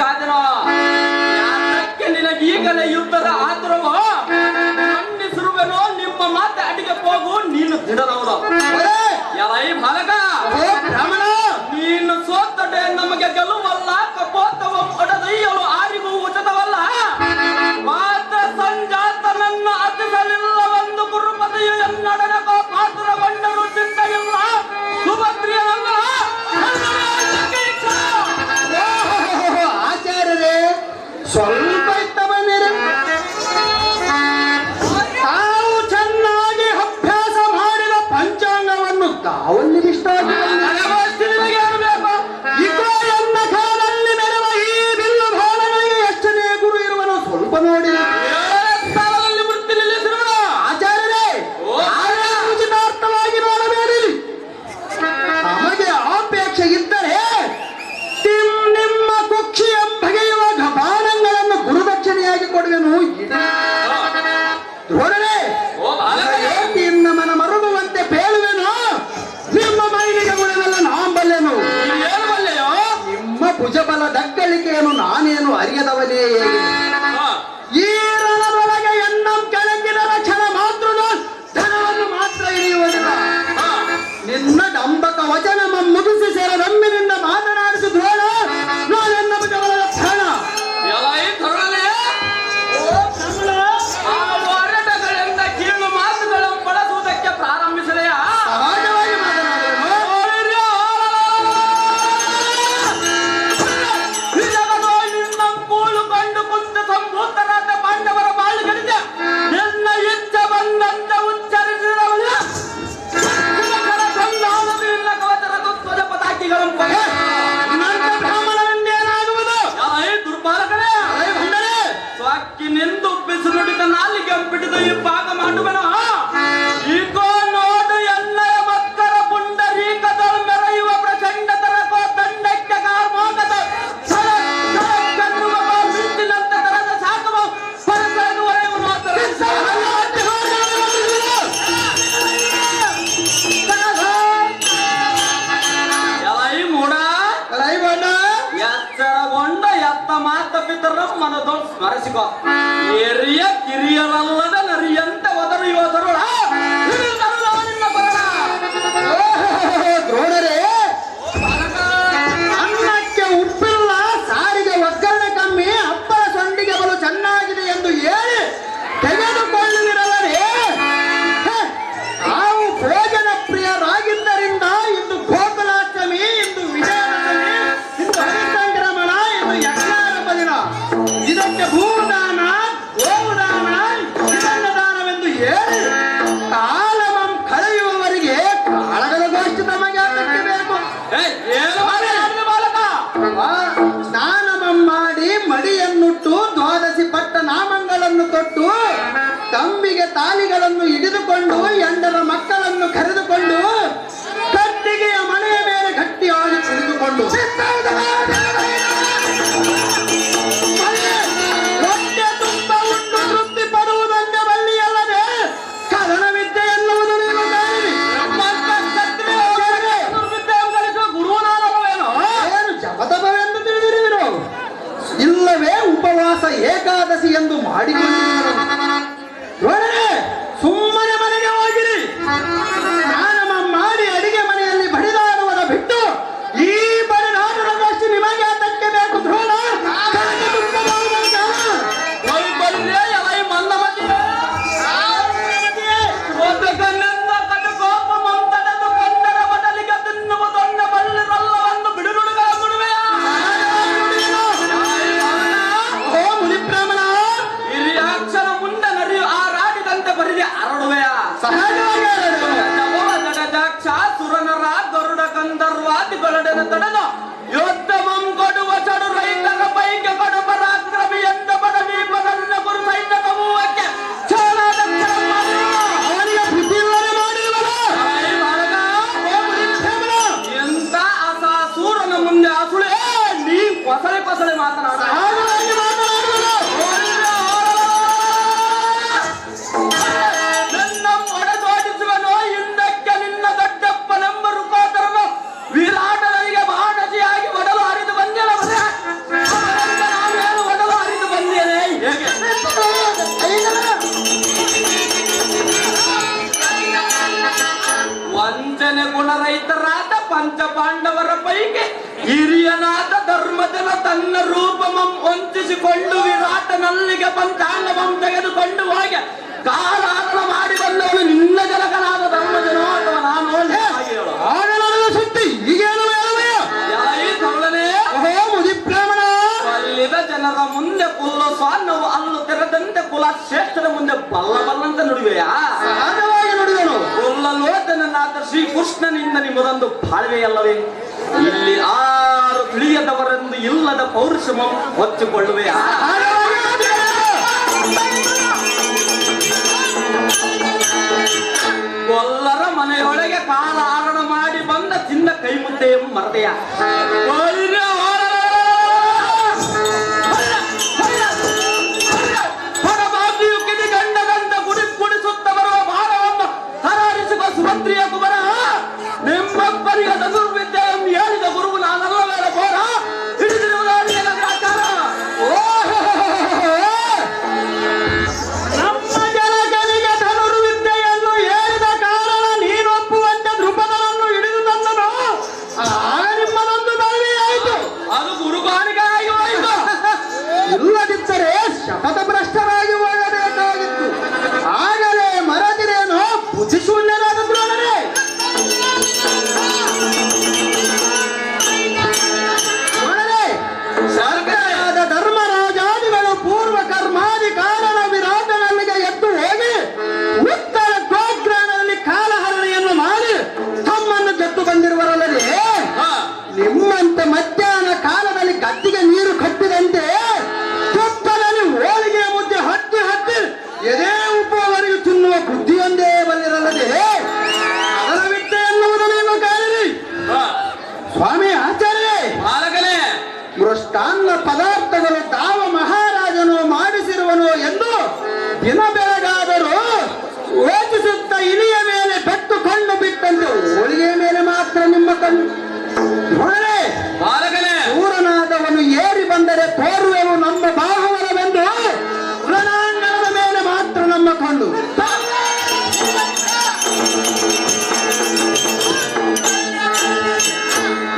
ಸಾಧನೋ ಯಾತಕ್ಕೆ ನಿನಗೀಗಲೇ ಯುದ್ಧದ ಆತುರವ ಖಂಡಿಸಿರುವೆನೋ ನಿಮ್ಮ ಮಾತೆ ಅಡಿಗೆ ಹೋಗು ನೀನು ದಿಡದವನು ಎಲೈ ಬಾಲಕ ನೀನು ಸೋತಡೆ ನಮಗೆ ಗೆಲುವಲ್ಲ ಕಪೋತವ ಒಡದೈಯಲು ಆರಿಗೂ ಉಚಿತವಲ್ಲ ಮಾತ ಸಂಜಾತನನ್ನು ಅತಿಸಲಿಲ್ಲವೆಂದು ಗುರುಪದೆಯು ಎನ್ನಡನಕೋ ಪಾತ್ರಗೊಂಡರು ಚಿಂತೆಯಿಲ್ಲ ಸುಭದ್ರಿಯನಲ್ಲ ಆಚಾರ್ಯರೇ ಸ್ವಲ್ಪ ಇತ್ತ ಬನ್ನಿರಿ. ತಾವು ಚೆನ್ನಾಗಿ ಅಭ್ಯಾಸ ಮಾಡಿದ ಪಂಚಾಂಗವನ್ನು ತಾವಲ್ಲಿ ಇಷ್ಟ ಎನ್ನ ಕಾಲಲ್ಲಿ ಮೆರವ ಈ ಬಿಲ್ಲು ಬಾಲಗಳಿಗೆ ಎಷ್ಟನೇ ಗುರು ಇರುವನು ಸ್ವಲ್ಪ ನೋಡಿ. ಆಚಾರ್ಯರೇ ಉಚಿತಾರ್ಥವಾಗಿ ನೋಡಬೇಡಿ. ನಮಗೆ ಅಪೇಕ್ಷೆ ಇದ್ದರೆ ನಿಮ್ಮ ಕುಕ್ಷಿ ಬಗೆಯುವ ಬಾಣಗಳನ್ನು ಗುರುದಕ್ಷಿಣೆಯಾಗಿ ಕೊಡುವೆನು. ದ್ರೋಣರೇ ಇನ್ನ ಮನ ಮರುಗುವಂತೆ ಬೇಳುವೆನು. ನಿಮ್ಮ ಮೈಲಿಗೆ ಗುಣವೆಲ್ಲ ನಾಂಬಲ್ಲೆನು. ನಿಮ್ಮ ಭುಜಬಲ ದಕ್ಕಳಿಕೆಯನ್ನು ನಾನೇನು ಅರಿಯದವನೇ. ಈ ರಣದೊಳಗೆ ಎನ್ನ ಕೆಳಗಿನ ರಕ್ಷಣ ಮಾತ್ರ ಧನವನ್ನು ಮಾತ್ರ ಹಿಡಿಯುವುದಿಲ್ಲ. ನಿನ್ನ ಡಂಬಕ ವಚನ ಮುಗಿಸಿ ಸೇರ ನಮ್ಮಿನಿಂದ ಮಾತನಾಡಿಸು ದ್ರೋಣ. ನಾನೆನ್ನ ಭುಜಬಲ ಲಕ್ಷಣ ಹೋರಾಟಗಳಿಂದ ಕೀಳು ಮಾತುಗಳನ್ನು ಬಳಸುವುದಕ್ಕೆ ಪ್ರಾರಂಭಿಸಲೆಯ ಸಹಜವಾಗಿ ನಿನ್ನ ಕೂಳು ಕಂಡು ಕುಂತ ಸಂಭೂತರಾದ ಪಾಂಡವರ ಬಾಳುಗಳಿಗೆ ನಿನ್ನ ಇಚ್ಛೆ ಬಂದಂತೆ ಉಚ್ಚರಿಸಿದವಲ್ಲ ಸಂಧಾನದಿಂದ ಕವಚರ ಧ್ವಜ ಪತಾಕಿಗಳನ್ನು ಬ್ರಾಹ್ಮಣರಿಂದೇನಾಗುವುದು? ದುರ್ಪಾಲಕನೇ ಸ್ವಾಕ್ಕಿನೆಂದು ಬಿಸಿ ನುಡಿದ ನಾಲಿಗೆ ಬಿಡಿದು ಈ ಭಾಗ ಮಾಡುವೆನು. ಈಗೋ ನೋಡು ಎಲ್ಲರ ಮಕ್ಕಳ ಪುಂಡರೀಕದ ಮೆರೆಯುವ ಪ್ರಚಂಡ ತರಕೋ ದಂಡಕ್ಕೆ ಕಾರ್ಮೋಗದ ಮಿಂಚಿನಂತೆ ತರದ ಸಾಕವು ಪರಸೆದುವರೆಗೂ ಎಲೈ ಮೂಡ ಎಚ್ಚರಗೊಂಡ ಎತ್ತ ಮಾತ ಪಿತರ ಮನದೋ ಸ್ಮರಿಸಿಕೋ. ಹಿರಿಯ ಕಿರಿಯರಲ್ಲದ ನರಿಯಂತೆ ಒದರು ಯೋಧರುಳ ನಿನ್ನ ಬರಣ. ದ್ರೋಣರೇ ಅನ್ನಕ್ಕೆ ಉಪ್ಪಿಲ್ಲ, ಸಾರಿಗೆ ಒಗ್ಗರಣೆ ಕಮ್ಮಿ, ಅಪ್ಪರ ಸೊಂಡಿಗೆ ಬಲು ಚೆನ್ನಾಗಿದೆ ಎಂದು ಹೇಳಿ ತೆಗೆದುಕೊಳ್ಳುವಿರಲ್ಲರೇ. ನಾವು ಭೋಜನ ಪ್ರಿಯರಾಗಿದ್ದರಿಂದ ಇಂದು ಗೋಕುಲಾಷ್ಟಮಿ, ಇಂದು ವಿಜಯದಶಮಿ, ಇಂದು ಹರಿಸಂಕ್ರಮಣ, ಇಂದು ಯಜ್ಞಾರಂಭ ದಿನ. ಇದಕ್ಕೆ ಭೂದಾನ, ಗೋದಾನ, ದಾನವೆಂದು ಹೇಳಿ ಕಾಲಮಂ ಕಳೆಯುವವರಿಗೆ ಕಾಳಗದ ಗೋಷ್ಠಿ ತಮಗೆ ಬೇಕು. ಸ್ನಾನಮಂ ಮಾಡಿ ಮಡಿಯನ್ನುಟ್ಟು ದ್ವಾದಶಿ ಪಟ್ಟ ನಾಮಗಳನ್ನು ತೊಟ್ಟು ತಂಬಿಗೆ ತಾಲಿಗಳನ್ನು ಹಿಡಿದುಕೊಂಡು ಎಂಡರ ಮಕ್ಕಳನ್ನು ಕರೆದುಕೊಂಡು ಕಟ್ಟಿಗೆಯ ಮನೆಯ ಮೇಲೆ ಗಟ್ಟಿಯಾಗಿ ಕುಳಿತುಕೊಂಡು ಹೊಟ್ಟೆ ತುಂಬ ಉಂಡು ತೃಪ್ತಿ ಪಡುವುದಕ್ಕೆ ಬಲ್ಲಿಯಲ್ಲದೆ ಕರಣವಿದ್ಯೆ ಎನ್ನುವುದು ನೀವು ಕಾಣಿರಿ. ಗುರುನಾನವೇನೋ ಏನು ಜಪತಪವೆಂದು ತಿಳಿದಿರುವಿರೋ, ಇಲ್ಲವೇ ಉಪವಾಸ ಏಕಾದಶಿ ಎಂದು ಮಾಡಿಕೊಂಡಿರುವರು. ನೋಡರೆ ಸುಮ್ಮನೆ ಮನೆಗೆ ಹೋಗಿರಿ. ಸ್ನಾನ ಮಾಡಿ ಅಡಿಗೆ ಮನೆಯಲ್ಲಿ ಬಡಿದಾಡುವುದ ಬಿಟ್ಟು ಈ ಬಡಿದಾಡುವುದಷ್ಟು ನಿಮಗೆ ಅದಕ್ಕೆ ಬೇಕು ದ್ರೋಣ. ಗರುಡನ ತಡೆದು ಯೋದ್ಧಮಂ ಕೊಡುವ ಚಡು ರೈತರ ಪೈಗೆ ಕೊಡು ಪರಾಕ್ರಮಿ ಎಂದ ಪದವಿ ಪದನ್ನ ಗುರು ಸೈನ್ಯ ಸಮೂಹಕ್ಕೆ ಅವನಿಗೆ ಬುದ್ಧಿಲ್ಲದೆ ಮಾಡಿರುವಲ್ಲ. ಎಂತ ಅಸಾಸೂರನ ಮುಂದೆ ಅಸುಳೆ ನೀ ಕೊಸಳೆ ಕೊಸಳೆ ಮಾತನಾಡ ವಿರಾಟನಿಗೆ ಬಾಣಸಿಯಾಗಿ ಒಡಲು ಹರಿದು ಬಂದಿರವರೇ ಗುಣರಹಿತರಾದ ಪಂಚ ಪಾಂಡವರ ಪೈಕಿ ಹಿರಿಯನಾದ ಧರ್ಮಜನ ತನ್ನ ರೂಪಮಂ ವಂಚಿಸಿಕೊಂಡು ವಿರಾಟನಲ್ಲಿಗೆ ಪಂಚಾಂಗಮಂ ತೆಗೆದುಕೊಂಡು ಹೋಗಿ ಕಾಲಾರಣ ಮಾಡಿ ಬಂದವನು ನಿನ್ನ ಜನಕನಾದ ಧರ್ಮಜನೋ ಅಥವಾ ನಾನು ಸುದ್ದಿ ಈಗೇನು ಅಲ್ಲಿದ ಜನರ ಮುಂದೆ ಕುಲ್ಲ ಸ್ವಾನ್ನವು ಅಲ್ಲು ತೆರೆದಂತೆ ಕುಲ ಶ್ರೇಷ್ಠರ ಮುಂದೆ ಬಲ್ಲ ಬಲ್ಲಂತ ನುಡಿವೆಯಾ ನುಡಿದನು ಕುಲ್ಲ ಲೋಚನನಾದ ಶ್ರೀಕೃಷ್ಣನಿಂದ ನಿಮ್ಮದೊಂದು ಬಾಳ್ವೆಯಲ್ಲವೇ ಇಲ್ಲಿ ಆರು ತಿಳಿಯದವರೆಂದು ಇಲ್ಲದ ಪೌರುಷಮ ಹೊಚ್ಚಿಕೊಳ್ಳುವೆಯಾ ಕೊಲ್ಲರ ಮನೆಯೊಳಗೆ ಕಾಲ ಆರಣ ಮಾಡಿ ಬಂದ ಚಿನ್ನ ಕೈ ಮುದ್ದೆ ಮರತೆಯ ಹೊರಬಾಗಿಯು ಕಿಡಿಗಂಡದಂತ ಗುಡಿಸುತ್ತ ಬರುವ ಭಾರವನ್ನು ಹರಾರಿಸುವ ಸುಭದ್ರಿಯ ಕುಮಾರ ನಿಮ್ಮಬ್ಬರಿಗೆ ದುರ್ವಿದ್ಯೆಯನ್ನು ಹೇಳಿದ ಗುರುವು ನಾನಲ್ಲವೇ ಘೋರ ಹಿಡಿದಿರುವುದಾಗಿ ಆಚಾರ ಇಲ್ಲದಿದ್ದರೆ ಶಪಥಭ್ರಷ್ಟರಾಗಿ ಹೋಗಬೇಕಾಗಿತ್ತು. ಆಗಲೇ ಮರದಿರೇನೋ ಬುದ್ಧಿಶೂನ್ಯರಾದ ದ್ರೋಣರೇ. ಸರ್ಕಾರದ ಧರ್ಮರಾಜಾದಿಗಳು ಪೂರ್ವ ಕರ್ಮಾದಿ ಕಾರಣ ವಿರಾಟನಲ್ಲಿಗೆ ಎದ್ದು ಹೋಗಿ ಉತ್ತರ ಗೋಗ್ರಾಣದಲ್ಲಿ ಕಾಲಹರಣೆಯನ್ನು ಮಾಡಿ ತಮ್ಮನ್ನು ಗೆದ್ದು ಬಂದಿರುವರಲ್ಲದೆ ನಿಮ್ಮಂತೆ ಮಧ್ಯಾಹ್ನ ಕಾಲದಲ್ಲಿ ಗದ್ದಿಗೆ ನೀರು ಕಟ್ಟಿದಂತೆ ತುಪ್ಪದಲ್ಲಿ ಹೋಳಿಗೆ ಮುದ್ದೆ ಹತ್ತಿ ಹತ್ತಿ ಎದೆ ಉಪ್ಪುವವರೆಗೂ ತಿನ್ನುವ ಬುದ್ಧಿಯೊಂದೇ ಬಂದಿರಲ್ಲದೆ ಅದರ ವಿದ್ಯೆ ಎನ್ನುವುದನ್ನು ಕಾಣಿರಿ. ಸ್ವಾಮಿ ಆಚಾರ್ಯ ಮೃಷ್ಟಾನ್ನ ಪದಾರ್ಥಗಳು ತಾವ ಮಹಾರಾಜನು ಮಾಡಿಸಿರುವನು ಎಂದು ದಿನ ಬೆಳಗಾದರೂ ಯೋಚಿಸುತ್ತ ಇಲಿಯ ಮೇಲೆ ಬೆಟ್ಟು ಕಣ್ಣು ಬಿಟ್ಟಂತೆ ಹೋಳಿಗೆ ಮೇಲೆ ಮಾತ್ರ ನಿಮ್ಮ ಕಣ್ಣು ಊರನಾದವನು ಏರಿ ಬಂದರೆ ತೋರುವೆವು ನಮ್ಮ ಬಾಹುವರವೆಂದು ರಣಾಂಗಣದ ಮೇಲೆ ಮಾತ್ರ ನಮ್ಮ ಕಣ್ಣು.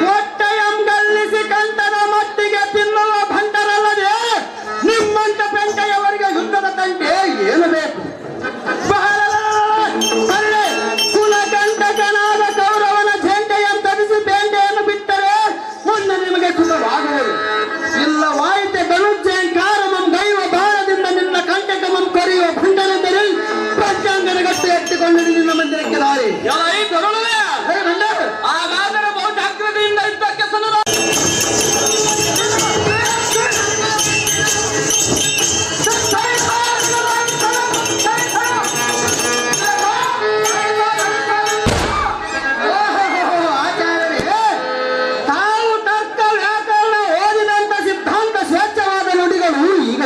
ಹೊಟ್ಟೆಯಂ ಗಲ್ಲಿಸಿ ಕಂಠದ ಮಟ್ಟಿಗೆ ತಿನ್ನುವ ಭಂಡರಲ್ಲದೆ ನಿಮ್ಮಂತ ಪೆಂಟೆಯವರಿಗೆ ಯುದ್ಧದ ತಂಟೆ ಏನು ಬೇಕು? ಕುಲಕಂಟಕನಾದ ಕೌರವನ ಝಂಟೆಯನ್ನು ತರಿಸಿ ಬೆಂಡೆಯನ್ನು ಬಿಟ್ಟರೆ ಮುನ್ನ ನಿಮಗೆ ಸುಖವಾಗುವುದು. ಇಲ್ಲವಾಯಿತೆ ಧನುಜ್ಜಂಕಾರಮಂ ಗೈವ ಬಾಣದಿಂದ ನಿನ್ನ ಕಂಟಕಮಂ ಕರೆಯುವ ಭಂಡನೆಂದರೆ ಪಂಚಾಂಗನ ಗಟ್ಟು ಎತ್ತಿಕೊಂಡು ನಿನ್ನ ಮಂದಿರಕ್ಕೆ ದಾರಿ. ಹಾಗಾದರೆ ಬಹು ಜಾಗ್ರತೆಯಿಂದ ಯುದ್ಧಕ್ಕೆ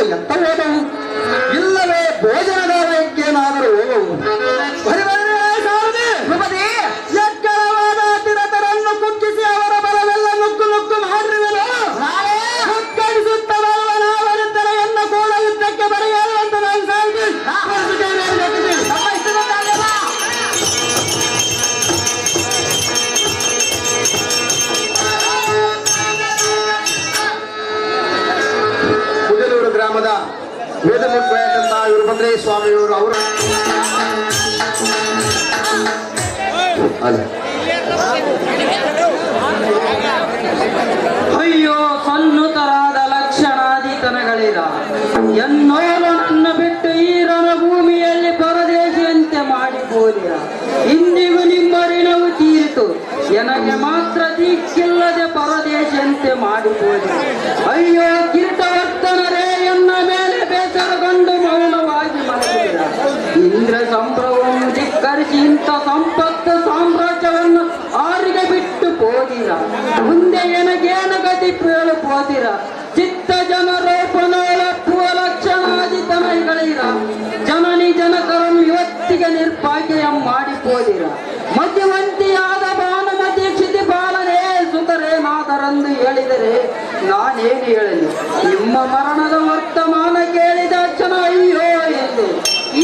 ಎಂತ ಹೋದವು ಇಲ್ಲವೇ ಭೋಜನದ ವೈದ್ಯನಾದರೂ ಹೋಗವು. ಎಕ್ಕರವಾದ ತಿರತರನ್ನು ಕುಕ್ಕಿಸಿ ಅವರ ಬಲವೆಲ್ಲ ನುಗ್ಗು ನುಗ್ಗು ಮಾಡಿರುವೆನು. ಮುಕ್ಕಡಿಸುತ್ತ ಬರುವ ನಾವರಿದ್ದರೆ ಎನ್ನ ಕೂಡ ಯುದ್ಧಕ್ಕೆ ಬರೆಯಲು ಅಂತ ನಾನು ಸಾಗಿ ಗ್ರಾಮದ ವೇದಮುಖರಾದಂತಹ ವೀರಭದ್ರೇಶ ಸ್ವಾಮಿಯವರು ಅವರು ಅಯ್ಯೋ ಸನ್ನುತರಾದ ಲಕ್ಷಣಾಧಿತನಗಳಿರ ಎನ್ನೋರು ನನ್ನ ಬಿಟ್ಟು ಈ ರಣಭೂಮಿಯಲ್ಲಿ ಪರದೇಶಿಯಂತೆ ಮಾಡಿಬೋದಿರ. ಇಂದಿಗೂ ನಿಮ್ಮ ಋಣವು ತೀರಿತು, ನನಗೆ ಮಾತ್ರ ದಿಕ್ಕಿಲ್ಲದೆ ಪರದೇಶಿಯಂತೆ ಮಾಡಿಬೋದಿರ. ಅಯ್ಯೋ ಕಿರೀಟವರ್ತನರೇ, ಎನ್ನ ಮೇಲೆ ಬೇಸರಗೊಂಡು ಮೌನವಾಗಿ ಮಲಗಿರ. ಇಂದ್ರ ಸಂಭ್ರಮವನ್ನು ಧಿಕ್ಕರಿಸಿ ಇಂಥ ಸಂಪತ್ತು ಸಾಮ್ರಾಜ್ಯವನ್ನು ಆರಿಗೆ ಬಿಟ್ಟು ಹೋದಿರ. ಮುಂದೆ ನನಗೇನು ಗತಿ ಹೇಳಬೋದಿರ. ಚಿತ್ತ ಜನರೋಪನೊಳಪ್ಪುವ ಲಕ್ಷಣಾಧಿತನಗಳಿರ. ಜನನಿ ಜನಕರನ್ನು ಇವತ್ತಿಗೆ ನಿರ್ಭಾಗ್ಯ ಮಾಡಿಬೋದಿರ. ಮಧ್ಯವರ್ತಿಯಾದ ಭಾನುಮತಿ ಕ್ಷಿತಿ ಬಾಲನೇ ಸುತರೇನಾದರೆಂದು ಹೇಳಿದರೆ ನಾನೇನು ಹೇಳಲಿ? ನಿಮ್ಮ ಮರಣದ ವರ್ತಮಾನ ಕೇಳಿದ ಕ್ಷಣ ಅಯ್ಯೋ ಎಂದು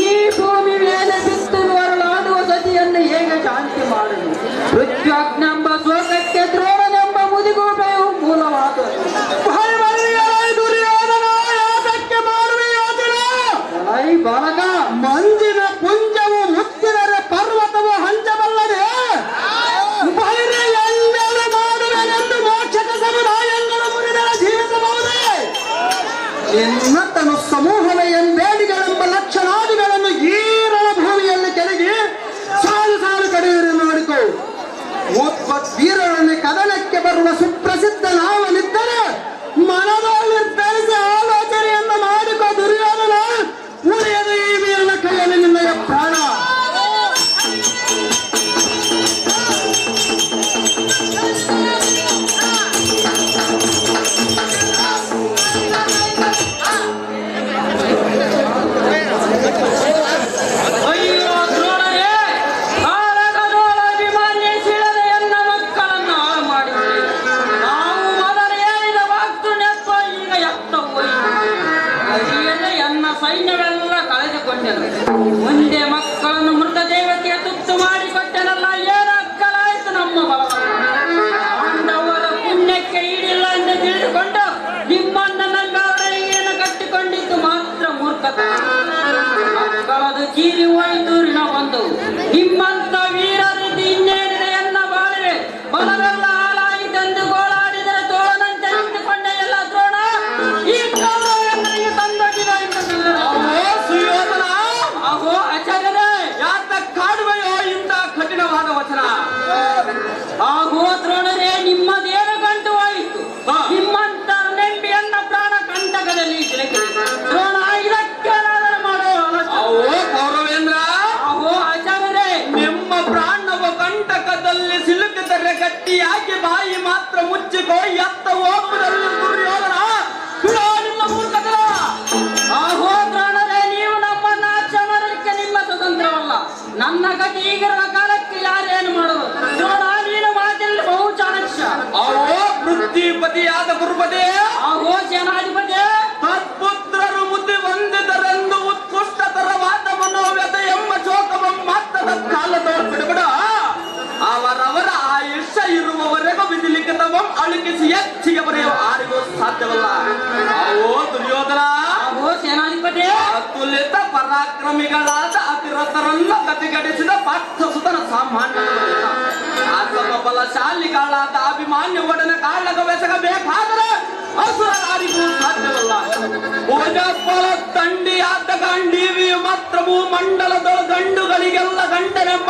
ಈ ಭೂಮಿ ಮೇಲೆ ಬಿತ್ತು ಹೊರಳಾಡುವ ಗತಿಯನ್ನು ಹೇಗೆ ಶಾಂತಿ ಮಾಡಲಿ? ಎನ್ನತನು ಸಮೂಹದ ಎಂಬೇಡಿಗಳೆಂಬ ಲಕ್ಷಣಾದಿಗಳನ್ನು ಈರಳ ಭೂಮಿಯಲ್ಲಿ ಕೆಳಗೆ ಸಾಲು ಸಾಲು ಕಡೆಯರು ನೋಡಿಕೊ. ವೀರರಲ್ಲಿ ಕದನಕ್ಕೆ ಬರುವ ಸುಪ್ರಸಿದ್ಧ ನಾವನಿದ್ದರೆ ಮನದಲ್ಲಿ ಬೆಳೆಸಿ ಆಲೋಚನೆಯನ್ನು ಮಾಡಿಕೊ ದುರ್ಯೋಧನ. ಉಳಿಯದು ಈ ವೀರನ ಕೈಯಲ್ಲಿ ನಿನ್ನಯ ಪ್ರಾಣ. ಅಯ್ಯೋ ದ್ರೋಣರೇ, ಕಾಳಗದೋಳ ಅಭಿಮಾನ್ಯ ಶಿಳದ ಎನ್ನ ಮಕ್ಕಳನ್ನು ಹಾಳು ಮಾಡಿದ್ರಿ. ನಾವು ಮೊದಲು ಹೇಳಿದ ವಾಕ್ತು ನೆಪ್ಪ ಈಗ ಎತ್ತ ಹೋಯಿತು. ಅರಿಯದೆ ಎನ್ನ ಸೈನ್ಯವೆಲ್ಲ ಕಳೆದುಕೊಂಡೆನು. ಮುಂದೆ ಮಕ್ಕಳನ್ನು ಮೃತ ದೇವತೆಗೆ ತುತ್ತು ಮಾಡಿಕೊಟ್ಟೆನಲ್ಲ, ಏನು ಅಕ್ಕಲಾಯಿತು ನಮ್ಮ ಬಲವನ್ನು. ಪಾಂಡವರ ಪುಣ್ಯಕ್ಕೆ ಈಡಿಲ್ಲ ಎಂದು ತಿಳಿದುಕೊಂಡು ನಿಮ್ಮನ್ನ ನಂಗಾವರಿಗೆ ಕಟ್ಟಿಕೊಂಡಿದ್ದು ಮಾತ್ರ ಮೂರ್ಖತನ. ಮಕ್ಕಳದು ಚೀರಿ ಹೋಯಿತು ಋಣ ಬಂದು. ನಿಮ್ಮಂತ ವೀರ ರೀತಿ ಇನ್ನೇನಿದೆ ಎನ್ನ ಬಾಳಿವೆ. ಬಲವೆಲ್ಲ ಹಾಳಾಯಿತೆಂದು ಗೋಳಾಡಿದರೆ ತೋಳನಂತೆ ನಿಂತುಕೊಂಡೆ ಎಲ್ಲ ದ್ರೋಣ. ಈ ಕಾಲರಿಗೆ ತಂದೊಡ್ಡಿದ ಸುಯೋಧನ. ಅಹೋ ಅಚಗದೆ, ಯಾತ ಕಾಡುವೆಯೋ ಇಂಥ ಕಠಿಣವಾದ ವಚನ. ಆಹೋ ದ್ರೋಣರೇ, ನಿಮ್ಮದೇನು ಗಂಟು ಹೋಯಿತು. ನಿಮ್ಮಂತ ನೆಂಬಿಯನ್ನ ಪ್ರಾಣ ಕಂಟಕದಲ್ಲಿ ಸಿಲುಕಿದೆ. ದ್ರೋಣ ಇದಕ್ಕೇನಾದರೂ ಮಾಡೋ ಕೌರವೇಂದ್ರ. ಅಹೋ ಆಚಾರ್ಯರೇ, ನಿಮ್ಮ ಪ್ರಾಣವ ಕಂಟಕದಲ್ಲಿ ಸಿಲುಕಿದರೆ ಗಟ್ಟಿಯಾಗಿ ಬಾಯಿ ಮಾತ್ರ ಮುಚ್ಚಿಕೋ. ಎತ್ತ ಹೋಗುವುದರಲ್ಲಿ ದುರ್ಯೋಧನ. ನಿಮ್ಮ ಮೂರ್ಖತನ. ಅಹೋ ದ್ರೋಣರೇ, ನೀವು ನಮ್ಮನ್ನ ಆಚೆ ಮಾಡಲಿಕ್ಕೆ ನಿಮ್ಮ ಸ್ವತಂತ್ರವಲ್ಲ. ನನ್ನ ಗತಿ ಈಗಿರುವ ಕಾಲಕ್ಕೆ ಯಾರೇನು ಮಾಡುವುದು. ದ್ರೋಣ, ನೀನು ಮಾತಿನಲ್ಲಿ ಬಹು ಚಾಣಕ್ಯ. ಅಹೋ ಪೃಥ್ವಿಪತಿಯಾದ ಗುರುಪದೇ. ಅಹೋ ಸೇನಾಧಿಪತಿ. ತತ್ಪುತ್ರರು ಮುದ್ದಿ ಹೊಂದಿದರೆಂದು ಉತ್ಕೃಷ್ಟತರವಾದ ಮನೋವ್ಯತೆ ಎಂಬ ಶೋಕವನ್ನು ಮಾತ್ರ ಕಾಲದ ಬಿಡಬಿಡ. ಅವರವರ ಆಯುಷ್ಯ ಇರುವವರೆಗೂ ವಿಧಿಲಿಖಿತವಂ ಅಳುಕಿಸಿ ಹೆಚ್ಚಿಗೆ ಬರೆಯುವ ಯಾರಿಗೂ ಸಾಧ್ಯವಲ್ಲ. ಅವೋ ದುರ್ಯೋಧನ. ಅವೋ ಸೇನಾಧಿಪತಿ. ಅತುಲಿತ ಪರಾಕ್ರಮಿಗಳಾದ ಅತಿರಥರನ್ನ ಗತಿಗಡಿಸಿದ ಪಾರ್ಥಸುತನ ಸಾಮಾನ್ಯ ಆತ್ಮ ಬಲಶಾಲಿಗಳಾದ ಅಭಿಮಾನ್ಯ ಒಡನೆ ಕಾಳಗವೆಸಗಬೇಕಾದರೆ ಅಸುರರಿಗೂ ಸಾಧ್ಯವಲ್ಲ. ಭೋಜಫಲ ದಂಡಿಯಾದ ಗಾಂಡೀವಿಯ ಮಾತ್ರ ಭೂಮಂಡಲದೊಳ ಗಂಡುಗಳಿಗೆಲ್ಲ ಗಂಡನೆಂಬ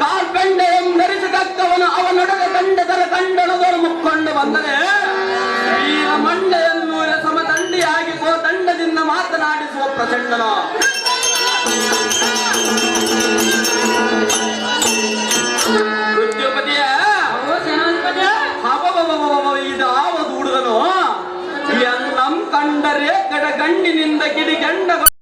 ಕಾರ್ಪೆಂಡೆಯಂ ಧರಿಸಿದಕ್ಕವನು ಅವನೊಡನೆ ಗಂಡದರ ಗಂಡನದೊಳು ಮುಕ್ಕೊಂಡು ಬಂದರೆ ವೀರ ಮಂಡೆಯನ್ನು ಸಮದಂಡಿಯಾಗಿ ದಂಡದಿಂದ ಮಾತನಾಡಿಸುವ ಪ್ರಚಂಡನ. ಮೃತ್ಯುಪತಿಯ ಇದು ಆವದು ಹುಡುಗನು. ನಮ್ ಕಂಡರೆ ಗಂಡಿನಿಂದ ಗಿಡಿ ಗಂಡ